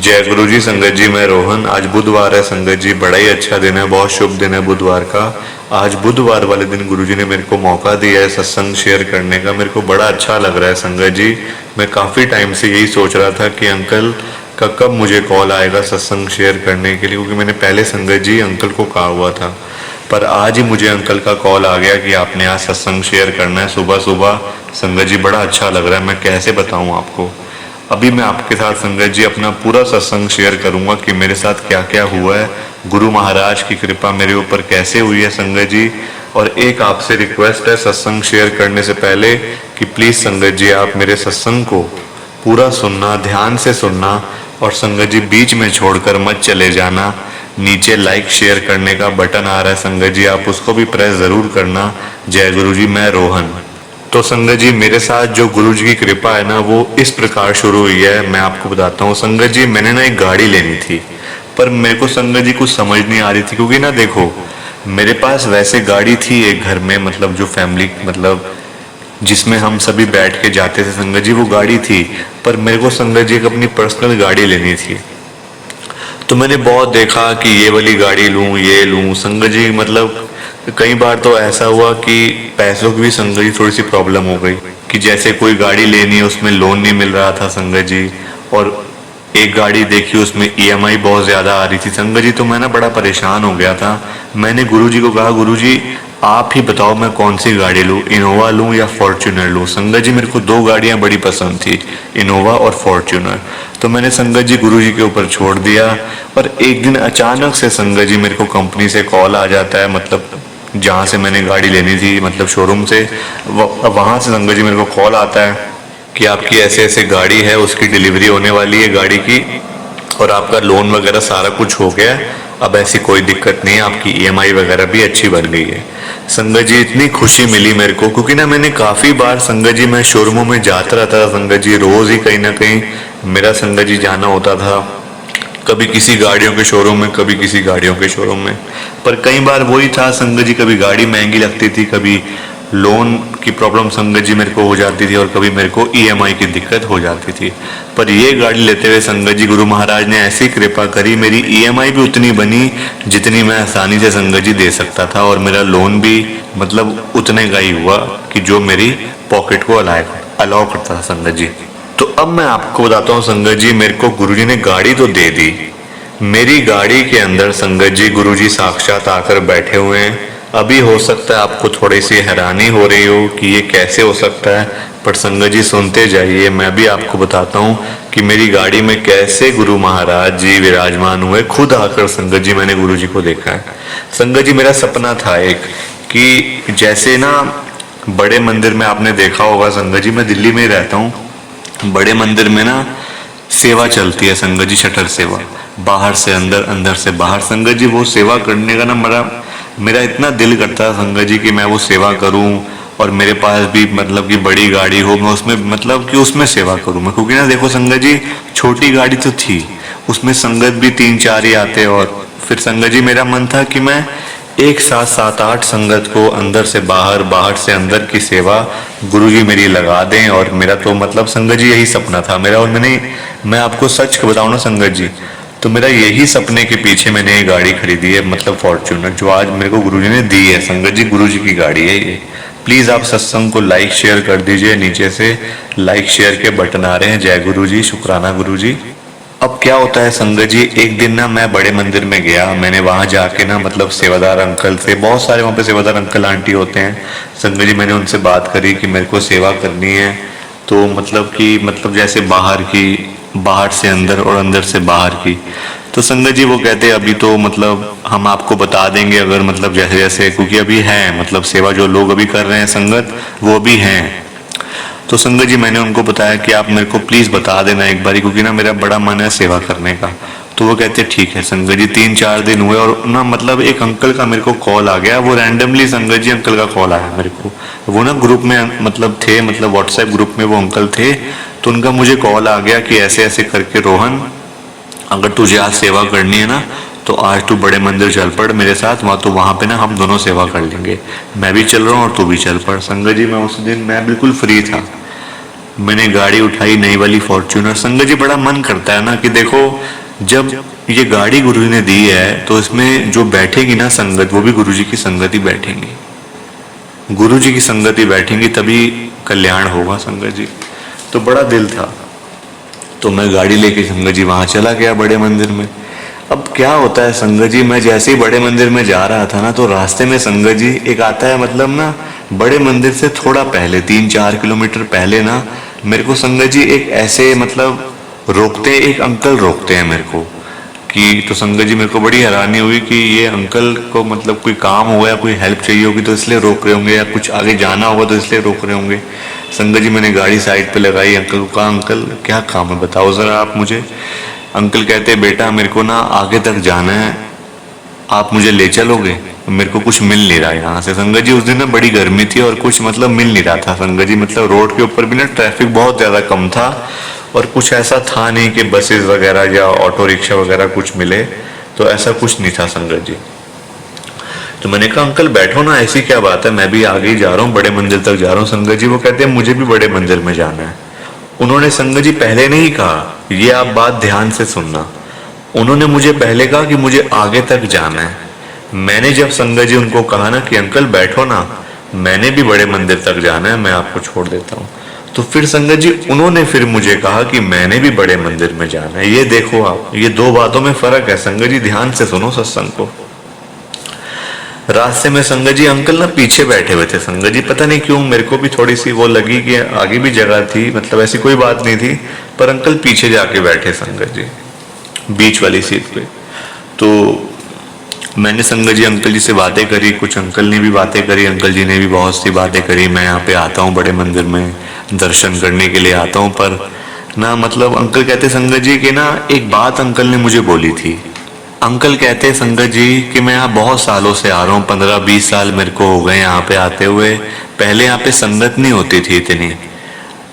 जय गुरु जी। संगत जी, मैं रोहन। आज बुधवार है संगत जी, बड़ा ही अच्छा दिन है, बहुत शुभ दिन है बुधवार का। आज बुधवार वाले दिन गुरु जी ने मेरे को मौका दिया है सत्संग शेयर करने का। मेरे को बड़ा अच्छा लग रहा है संगत जी। मैं काफ़ी टाइम से यही सोच रहा था कि अंकल का कब मुझे कॉल आएगा सत्संग शेयर करने के लिए, क्योंकि मैंने पहले संगत जी अंकल को कहा हुआ था। पर आज ही मुझे अंकल का कॉल आ गया कि आपने आज सत्संग शेयर करना है सुबह सुबह। संगत जी बड़ा अच्छा लग रहा है, मैं कैसे बताऊं आपको। अभी मैं आपके साथ संगत जी अपना पूरा सत्संग शेयर करूंगा कि मेरे साथ क्या क्या हुआ है, गुरु महाराज की कृपा मेरे ऊपर कैसे हुई है संगत जी। और एक आपसे रिक्वेस्ट है सत्संग शेयर करने से पहले कि प्लीज़ संगत जी आप मेरे सत्संग को पूरा सुनना, ध्यान से सुनना, और संगत जी बीच में छोड़कर मत चले जाना। नीचे लाइक शेयर करने का बटन आ रहा है संगत जी, आप उसको भी प्रेस ज़रूर करना। जय गुरु जी। मैं रोहन। तो संगत जी मेरे साथ जो गुरु जी की कृपा है ना, वो इस प्रकार शुरू हुई है, मैं आपको बताता हूँ संगत जी। मैंने ना एक गाड़ी लेनी थी, पर मेरे को संगत जी कुछ समझ नहीं आ रही थी, क्योंकि ना देखो मेरे पास वैसे गाड़ी थी एक घर में, मतलब जो फैमिली मतलब जिसमें हम सभी बैठ के जाते थे संगत जी, वो गाड़ी थी। पर मेरे को संगत जी एक अपनी पर्सनल गाड़ी लेनी थी। तो मैंने बहुत देखा कि ये वाली गाड़ी लूं, ये लूं संगत जी। मतलब कई बार तो ऐसा हुआ कि पैसों की भी संगत जी थोड़ी सी प्रॉब्लम हो गई, कि जैसे कोई गाड़ी लेनी है उसमें लोन नहीं मिल रहा था संगत जी। और एक गाड़ी देखी उसमें ईएमआई बहुत ज़्यादा आ रही थी संगत जी। तो मैं ना बड़ा परेशान हो गया था। मैंने गुरु जी को कहा, गुरु जी आप ही बताओ मैं कौन सी गाड़ी लूँ, इनोवा लूँ या फॉर्च्यूनर लूँ। संगत जी मेरे को दो गाड़ियाँ बड़ी पसंद थी, इनोवा और फॉर्च्यूनर। तो मैंने संगत जी गुरु जी के ऊपर छोड़ दिया। और एक दिन अचानक से संगत जी मेरे को कंपनी से कॉल आ जाता है, मतलब जहाँ से मैंने गाड़ी लेनी थी, मतलब शोरूम से, वहाँ से संगत जी मेरे को कॉल आता है कि आपकी ऐसे ऐसे गाड़ी है, उसकी डिलीवरी होने वाली है गाड़ी की, और आपका लोन वगैरह सारा कुछ हो गया है, अब ऐसी कोई दिक्कत नहीं है, आपकी ईएमआई वगैरह भी अच्छी बन गई है। संगत जी इतनी खुशी मिली मेरे को, क्योंकि ना मैंने काफ़ी बार संगत जी मैं शोरूमों में जाता रहता था संगत जी, रोज़ ही कहीं ना कहीं मेरा संगत जी जाना होता था, कभी किसी गाड़ियों के शोरूम में, कभी किसी गाड़ियों के शोरूम में। पर कई बार वही था संगत जी, कभी गाड़ी महंगी लगती थी, कभी लोन की प्रॉब्लम संगत जी मेरे को हो जाती थी, और कभी मेरे को ईएमआई की दिक्कत हो जाती थी। पर ये गाड़ी लेते हुए संगत जी गुरु महाराज ने ऐसी कृपा करी, मेरी ईएमआई भी उतनी बनी जितनी मैं आसानी से संगत जी दे सकता था, और मेरा लोन भी मतलब उतने का ही हुआ कि जो मेरी पॉकेट को अलाउ करता था संगत जी। तो अब मैं आपको बताता हूँ संगत जी, मेरे को गुरुजी ने गाड़ी तो दे दी। मेरी गाड़ी के अंदर संगत जी गुरुजी साक्षात आकर बैठे हुए हैं। अभी हो सकता है आपको थोड़ी सी हैरानी हो रही हो कि ये कैसे हो सकता है, पर संगत जी सुनते जाइए, मैं भी आपको बताता हूँ कि मेरी गाड़ी में कैसे गुरु महाराज जी विराजमान हुए। खुद आकर संगत जी मैंने गुरु जी को देखा है। संगत जी मेरा सपना था एक, कि जैसे ना बड़े मंदिर में आपने देखा होगा संगत जी, मैं दिल्ली में ही रहता हूँ, बड़े मंदिर में ना सेवा चलती है संगत जी, शटर सेवा, बाहर से अंदर, अंदर से बाहर। संगत जी वो सेवा करने का ना मेरा इतना दिल करता है संगत जी कि मैं वो सेवा करूं, और मेरे पास भी मतलब कि बड़ी गाड़ी हो, मैं उसमें मतलब कि उसमें सेवा करूं मैं। क्योंकि ना देखो संगत जी छोटी गाड़ी तो थी, उसमें संगत भी 3-4 ही आते, और फिर संगत जी मेरा मन था कि मैं एक साथ 7-8 संगत को अंदर से बाहर, बाहर से अंदर की सेवा गुरुजी मेरी लगा दें। और मेरा तो मतलब संगत जी यही सपना था मेरा। और मैं आपको सच बताऊं ना संगत जी, तो मेरा यही सपने के पीछे मैंने ये गाड़ी खरीदी है, मतलब फॉर्च्यूनर, जो आज मेरे को गुरुजी ने दी है संगत जी, गुरुजी की गाड़ी है ये। प्लीज़ आप सत्संग को लाइक शेयर कर दीजिए, नीचे से लाइक शेयर के बटन आ रहे हैं। जय गुरु जी, शुक्राना गुरु जी। अब क्या होता है संगत जी, एक दिन ना मैं बड़े मंदिर में गया, मैंने वहां जाके ना मतलब सेवादार अंकल से, बहुत सारे वहां पे सेवादार अंकल आंटी होते हैं संगत जी, मैंने उनसे बात करी कि मेरे को सेवा करनी है। तो मतलब कि मतलब जैसे बाहर की, बाहर से अंदर और अंदर से बाहर की। तो संगत जी वो कहते अभी तो मतलब हम आपको बता देंगे, अगर मतलब जैसे जैसे, क्योंकि अभी है मतलब सेवा जो लोग अभी कर रहे हैं संगत, वो भी हैं। तो संगत जी मैंने उनको बताया कि आप मेरे को प्लीज़ बता देना एक बारी, क्योंकि ना मेरा बड़ा मन है सेवा करने का। तो वो कहते ठीक है संगत जी। 3-4 दिन हुए, और ना मतलब एक अंकल का मेरे को कॉल आ गया, वो रैंडमली संगत जी अंकल का कॉल आया मेरे को। वो ना ग्रुप में मतलब थे, मतलब व्हाट्सएप ग्रुप में वो अंकल थे। तो उनका मुझे कॉल आ गया कि ऐसे ऐसे करके रोहन, अगर तुझे आज सेवा करनी है ना, तो आज तू बड़े मंदिर चल पड़ मेरे साथ, वहाँ तो वहाँ पे ना हम दोनों सेवा कर लेंगे, मैं भी चल रहा हूँ और तू भी चल पड़। संगत जी मैं उस दिन मैं बिल्कुल फ्री था। मैंने गाड़ी उठाई, नई वाली फॉर्च्यूनर। संगत जी बड़ा मन करता है ना कि देखो, जब ये गाड़ी गुरुजी ने दी है तो इसमें जो बैठेगी ना संगत, वो भी गुरुजी की संगत ही बैठेंगी, गुरुजी की संगत ही बैठेंगी, तभी कल्याण होगा संगत जी। तो बड़ा दिल था, तो मैं गाड़ी लेके संगत जी वहां चला गया बड़े मंदिर में। अब क्या होता है संगत जी, मैं जैसे ही बड़े मंदिर में जा रहा था ना, तो रास्ते में संगत जी एक आता है, मतलब ना बड़े मंदिर से थोड़ा पहले 3-4 किलोमीटर पहले ना मेरे को संगत जी एक ऐसे मतलब रोकते, एक अंकल रोकते हैं मेरे को कि, तो संगत जी मेरे को बड़ी हैरानी हुई कि ये अंकल को मतलब कोई काम हुआ या कोई हेल्प चाहिए होगी तो इसलिए रोक रहे होंगे, या कुछ आगे जाना होगा तो इसलिए रोक रहे होंगे। संगत जी मैंने गाड़ी साइड पे लगाई, अंकल को कहा अंकल क्या काम है बताओ ज़रा आप मुझे। अंकल कहते बेटा मेरे को ना आगे तक जाना है, आप मुझे ले चलोगे, मेरे को कुछ मिल नहीं रहा है यहाँ से। संगत जी उस दिन ना बड़ी गर्मी थी और कुछ मतलब मिल नहीं रहा था संगत जी, मतलब रोड के ऊपर भी ना ट्रैफिक बहुत ज़्यादा कम था और कुछ ऐसा था नहीं कि बसेस वगैरह या ऑटो रिक्शा वगैरह कुछ मिले, तो ऐसा कुछ नहीं था संगत जी। तो मैंने कहा अंकल बैठो ना, ऐसी क्या बात है, मैं भी आगे ही जा रहा हूँ, बड़े मंदिर तक जा रहा हूँ। संगत जी वो कहते हैं मुझे भी बड़े मंदिर में जाना है। उन्होंने संगत जी पहले नहीं कहा, ये आप बात ध्यान से सुनना, उन्होंने मुझे पहले कहा कि मुझे आगे तक जाना है। मैंने जब संगत जी उनको कहा ना कि अंकल बैठो ना, मैंने भी बड़े मंदिर तक जाना है, मैं आपको छोड़ देता हूँ, तो फिर संगत जी उन्होंने फिर मुझे कहा कि मैंने भी बड़े मंदिर में जाना है। ये देखो आप, ये दो बातों में फर्क है संगत जी, ध्यान से सुनो सत्संग को। रास्ते में संगत जी अंकल ना पीछे बैठे हुए थे संगत जी, पता नहीं क्यों मेरे को भी थोड़ी सी वो लगी कि आगे भी जगह थी, मतलब ऐसी कोई बात नहीं थी, पर अंकल पीछे जाके बैठे संगत जी बीच वाली सीट पे। तो मैंने संगत जी अंकल जी से बातें करी, कुछ अंकल ने भी बातें करी, अंकल जी ने भी बहुत सी बातें करी। मैं यहाँ पे आता हूँ बड़े मंदिर में दर्शन करने के लिए आता हूँ, पर ना मतलब अंकल कहते संगत जी कि ना एक बात अंकल ने मुझे बोली थी। अंकल कहते संगत जी कि मैं यहाँ बहुत सालों से आ रहा हूँ, 15-20 साल मेरे को हो गए यहाँ पे आते हुए। पहले यहाँ पे संगत नहीं होती थी इतनी,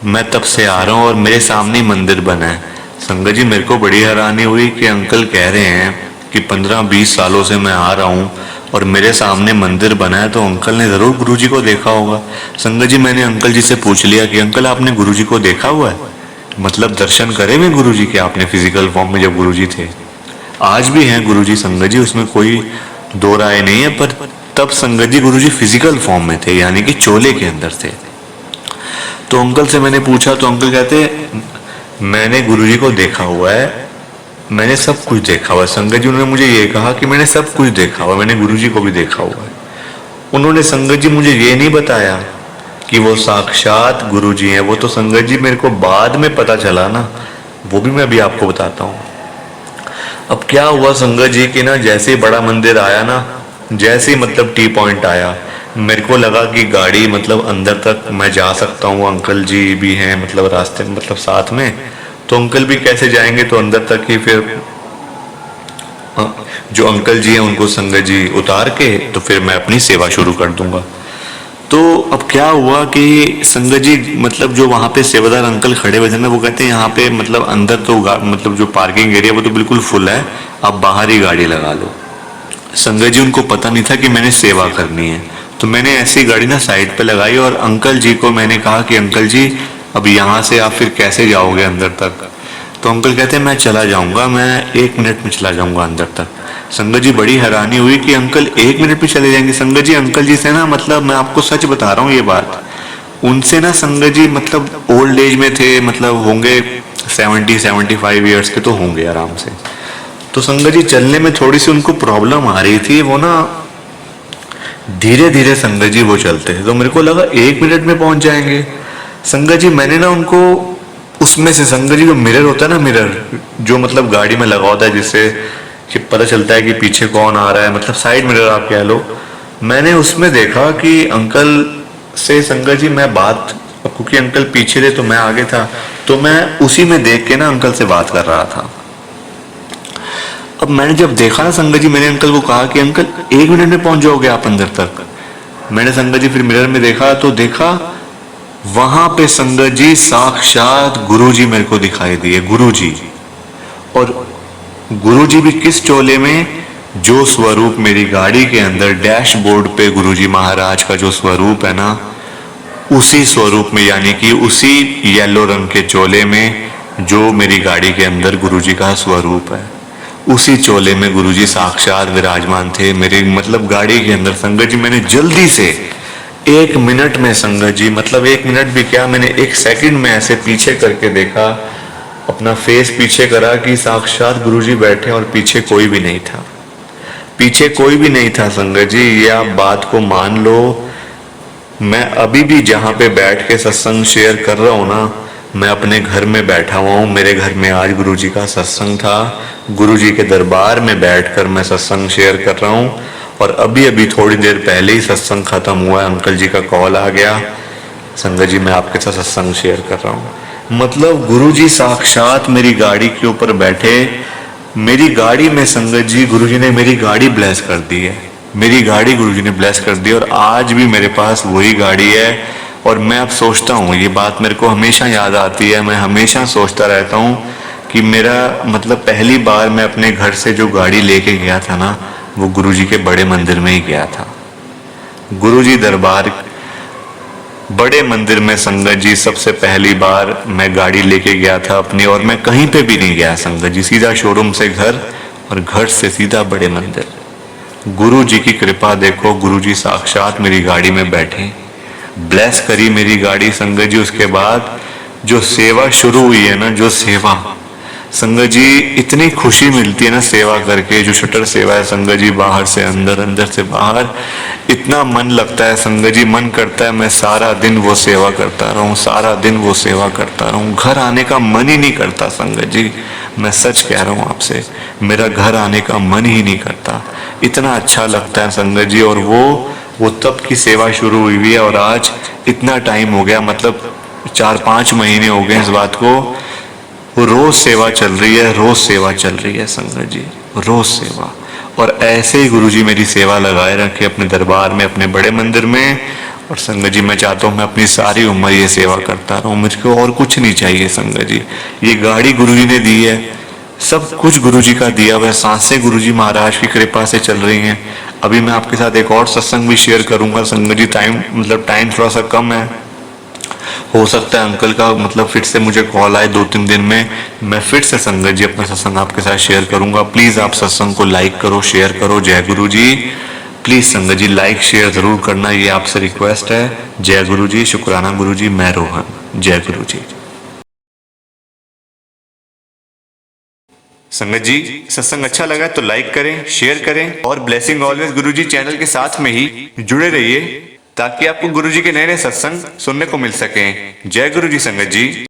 मैं तब से आ रहा हूँ और मेरे सामने ही मंदिर बना है। संगत जी मेरे को बड़ी हैरानी हुई कि अंकल कह रहे हैं कि 15-20 सालों से मैं आ रहा हूँ और मेरे सामने मंदिर बना है, तो अंकल ने ज़रूर गुरुजी को देखा होगा। संगत जी मैंने अंकल जी से पूछ लिया कि अंकल आपने गुरुजी को देखा हुआ है, मतलब दर्शन करे हुए गुरुजी के आपने फिजिकल फॉर्म में जब गुरुजी थे? आज भी हैं गुरुजी संगत जी, उसमें कोई दो राय नहीं है, पर तब संगत जी गुरुजी फिजिकल फॉर्म में थे, यानी कि चोले के अंदर थे। तो अंकल से मैंने पूछा तो अंकल कहते मैंने गुरुजी को देखा हुआ है, मैंने सब कुछ देखा हुआ है। संगत जी उन्होंने मुझे ये कहा कि मैंने सब कुछ देखा हुआ है, मैंने गुरुजी को भी देखा हुआ है। उन्होंने संगत जी मुझे ये नहीं बताया कि वो साक्षात गुरुजी हैं, वो तो संगत जी मेरे को बाद में पता चला ना, वो भी मैं अभी आपको बताता हूँ। अब क्या हुआ संगत जी कि ना जैसे ही बड़ा मंदिर आया ना, जैसे ही मतलब टी पॉइंट आया, मेरे को लगा कि गाड़ी मतलब अंदर तक मैं जा सकता हूँ, अंकल जी भी हैं मतलब रास्ते में मतलब साथ में, तो अंकल भी कैसे जाएंगे, तो अंदर तक ही फिर जो अंकल जी हैं उनको संगत जी उतार के तो फिर मैं अपनी सेवा शुरू कर दूंगा। तो अब क्या हुआ कि संगत जी मतलब जो वहाँ पे सेवादार अंकल खड़े हुए थे ना, वो कहते हैं यहाँ पे मतलब अंदर तो मतलब जो पार्किंग एरिया वो तो बिल्कुल फुल है, आप बाहर ही गाड़ी लगा लो। संगत जी उनको पता नहीं था कि मैंने सेवा करनी है, तो मैंने ऐसी गाड़ी ना साइड पे लगाई और अंकल जी को मैंने कहा कि अंकल जी अब यहाँ से आप फिर कैसे जाओगे अंदर तक? तो अंकल कहते हैं मैं चला जाऊँगा, मैं 1 मिनट में चला जाऊँगा अंदर तक। संगत जी बड़ी हैरानी हुई कि अंकल 1 मिनट में चले जाएंगे। संगत जी अंकल जी से ना मतलब मैं आपको सच बता रहा हूँ ये बात, उनसे ना संगत जी मतलब ओल्ड एज में थे, मतलब होंगे 70-75 ईयर्स के तो होंगे आराम से। तो संगत जी चलने में थोड़ी सी उनको प्रॉब्लम आ रही थी, वो ना धीरे धीरे संगत जी वो चलते थे, तो मेरे को लगा 1 मिनट में पहुंच जाएंगे। संगत जी मैंने ना उनको उसमें से संगत जी जो मिरर होता है ना, मिरर जो मतलब गाड़ी में लगा होता है जिससे कि पता चलता है कि पीछे कौन आ रहा है, मतलब साइड मिरर आप कह लो, मैंने उसमें देखा कि अंकल से संगत जी मैं बात, क्योंकि अंकल पीछे थे तो मैं आगे था, तो मैं उसी में देख के ना अंकल से बात कर रहा था। अब मैंने जब देखा ना संगत जी, मैंने अंकल को कहा कि अंकल 1 मिनट में पहुंच जाओगे आप अंदर तक। मैंने संगत जी फिर मिरर में देखा तो देखा वहां पे संगत जी साक्षात गुरुजी मेरे को दिखाई दिए, गुरुजी। और गुरुजी भी किस चोले में, जो स्वरूप मेरी गाड़ी के अंदर डैशबोर्ड पे गुरुजी महाराज का जो स्वरूप है ना, उसी स्वरूप में, यानी कि उसी येलो रंग के चोले में जो मेरी गाड़ी के अंदर गुरुजी का स्वरूप है, उसी चोले में गुरुजी साक्षात विराजमान थे मेरे मतलब गाड़ी के अंदर। संगत जी मैंने जल्दी से 1 मिनट में, संगत जी मतलब 1 मिनट भी क्या, मैंने 1 सेकंड में ऐसे पीछे करके देखा, अपना फेस पीछे करा कि साक्षात गुरुजी बैठे और पीछे कोई भी नहीं था, पीछे कोई भी नहीं था। संगत जी ये आप बात को मान लो, मैं अभी भी जहाँ पे बैठ के सत्संग शेयर कर रहा हूँ ना, मैं अपने घर में बैठा हुआ हूँ। मेरे घर में आज गुरुजी का सत्संग था, गुरुजी के दरबार में बैठकर मैं सत्संग शेयर कर रहा हूँ। और अभी अभी थोड़ी देर पहले ही सत्संग खत्म हुआ है, अंकल जी का कॉल आ गया, संगत जी मैं आपके साथ सत्संग शेयर कर रहा हूँ। मतलब गुरुजी साक्षात मेरी गाड़ी के ऊपर बैठे, मेरी गाड़ी में संगत जी गुरुजी ने मेरी गाड़ी ब्लेस कर दी है, मेरी गाड़ी गुरुजी ने ब्लेस कर दी, और आज भी मेरे पास वही गाड़ी है। और मैं अब सोचता हूँ, ये बात मेरे को हमेशा याद आती है, मैं हमेशा सोचता रहता हूँ कि मेरा मतलब पहली बार मैं अपने घर से जो गाड़ी लेके गया था ना, वो गुरुजी के बड़े मंदिर में ही गया था। गुरुजी दरबार बड़े मंदिर में संगत जी सबसे पहली बार मैं गाड़ी लेके गया था अपनी, और मैं कहीं पे भी नहीं गया संगत जी, सीधा शोरूम से घर और घर से सीधा बड़े मंदिर। गुरु जी की कृपा देखो, गुरु जी साक्षात मेरी गाड़ी में बैठे, ब्लेस करी मेरी गाड़ी संगत जी। उसके बाद जो सेवा शुरू हुई है ना, जो सेवा संगत जी, इतनी खुशी मिलती है ना सेवा करके, जो शटर सेवा है संगत जी, बाहर से अंदर अंदर से बाहर, इतना मन लगता है संगत जी, मन करता है मैं सारा दिन वो सेवा करता रहूं, सारा दिन वो सेवा करता रहूं, घर आने का मन ही नहीं करता संगत जी, मैं सच कह रहा हूं आपसे, मेरा घर आने का मन ही नहीं करता, इतना अच्छा लगता है संगत जी। और वो तब की सेवा शुरू हुई है, और आज इतना टाइम हो गया, मतलब 4-5 महीने हो गए इस बात को, वो रोज सेवा चल रही है, रोज सेवा चल रही है संगत जी, रोज सेवा। और ऐसे ही गुरुजी मेरी सेवा लगाए रखे अपने दरबार में, अपने बड़े मंदिर में। और संगत जी मैं चाहता हूँ मैं अपनी सारी उम्र ये सेवा करता रहूं, मुझको और कुछ नहीं चाहिए संगत जी। ये गाड़ी गुरुजी ने दी है, सब कुछ गुरुजी का दिया हुआ है, सांसें गुरुजी महाराज की कृपा से चल रही हैं। अभी मैं आपके साथ एक और सत्संग भी शेयर करूंगा संगत जी, टाइम थोड़ा सा कम है, हो सकता है अंकल का मतलब फिर से मुझे कॉल आए 2-3 दिन में, मैं फिर से संगत जी अपना सत्संग आपके साथ शेयर करूंगा। प्लीज आप सत्संग को लाइक करो, शेयर करो। जय गुरु जी। प्लीज संगत जी लाइक शेयर जरूर करना, ये आपसे रिक्वेस्ट है। जय गुरु जी, शुक्राना गुरु जी, मैं रोहन। जय गुरु जी। संगत जी सत्संग अच्छा लगा तो लाइक करें, शेयर करें, और ब्लेसिंग ऑलवेज गुरुजी चैनल के साथ में ही जुड़े रहिए, ताकि आपको गुरुजी के नए नए सत्संग सुनने को मिल सकें। जय गुरु जी संगत जी।